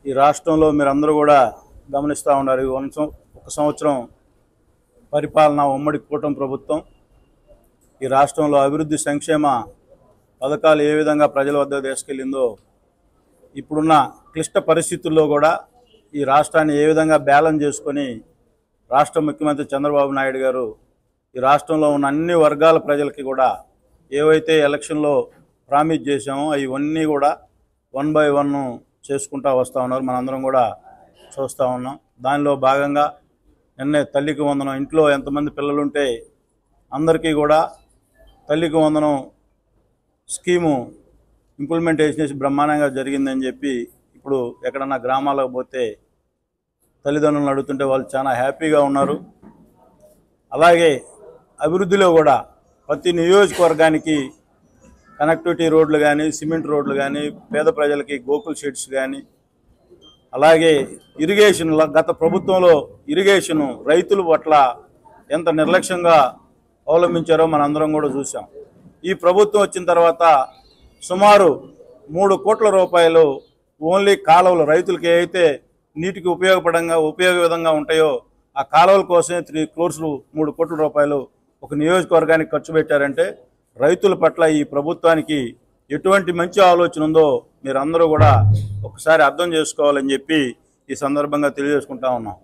ఈ రాష్ట్రంలో మీరందరూ కూడా గమనిస్తూ ఉన్నారు. ఒక సంవత్సరం పరిపాలన ఉమ్మడి కూటమి ప్రభుత్వం ఈ రాష్ట్రంలో అభివృద్ధి సంక్షేమ పథకాలు ఏ విధంగా ప్రజల వద్దకు తీసుకెళ్ళిందో, ఇప్పుడున్న క్లిష్ట పరిస్థితుల్లో కూడా ఈ రాష్ట్రాన్ని ఏ విధంగా బ్యాలెన్స్ చేసుకొని రాష్ట్ర ముఖ్యమంత్రి చంద్రబాబు నాయుడు గారు ఈ రాష్ట్రంలో ఉన్న అన్ని వర్గాల ప్రజలకి కూడా ఏవైతే ఎలక్షన్లో ప్రామిస్ చేశామో అవన్నీ కూడా 1 by 1 చేసుకుంటూ వస్తూ ఉన్నారు. మనందరం కూడా చూస్తూ ఉన్నాం. దానిలో భాగంగా నిన్నే తల్లికి వందనం, ఇంట్లో ఎంతమంది పిల్లలుంటే అందరికీ కూడా తల్లికి వందనం స్కీము ఇంప్లిమెంటేషన్ చేసి బ్రహ్మాండంగా జరిగిందని చెప్పి ఇప్పుడు ఎక్కడన్నా గ్రామాలకు పోతే తల్లిదండ్రులను అడుగుతుంటే వాళ్ళు చాలా హ్యాపీగా ఉన్నారు. అలాగే అభివృద్ధిలో కూడా ప్రతి నియోజకవర్గానికి కనెక్టివిటీ రోడ్లు కానీ, సిమెంట్ రోడ్లు కానీ, పేద ప్రజలకి గోకుల్ షెడ్స్ కానీ, అలాగే ఇరిగేషన్, గత ప్రభుత్వంలో ఇరిగేషను రైతుల పట్ల ఎంత నిర్లక్ష్యంగా అవలంబించారో మనందరం కూడా చూసాం. ఈ ప్రభుత్వం వచ్చిన తర్వాత సుమారు 3 కోట్ల రూపాయలు ఓన్లీ కాలువలు, రైతులకి ఏవైతే నీటికి ఉపయోగ విధంగా ఉంటాయో ఆ కాలువల కోసమే 3 crores 3 కోట్ల రూపాయలు ఒక నియోజకవర్గానికి ఖర్చు పెట్టారంటే రైతుల పట్ల ఈ ప్రభుత్వానికి ఎటువంటి మంచి ఆలోచన ఉందో మీరందరూ కూడా ఒకసారి అర్థం చేసుకోవాలని చెప్పి ఈ సందర్భంగా తెలియజేసుకుంటా ఉన్నాం.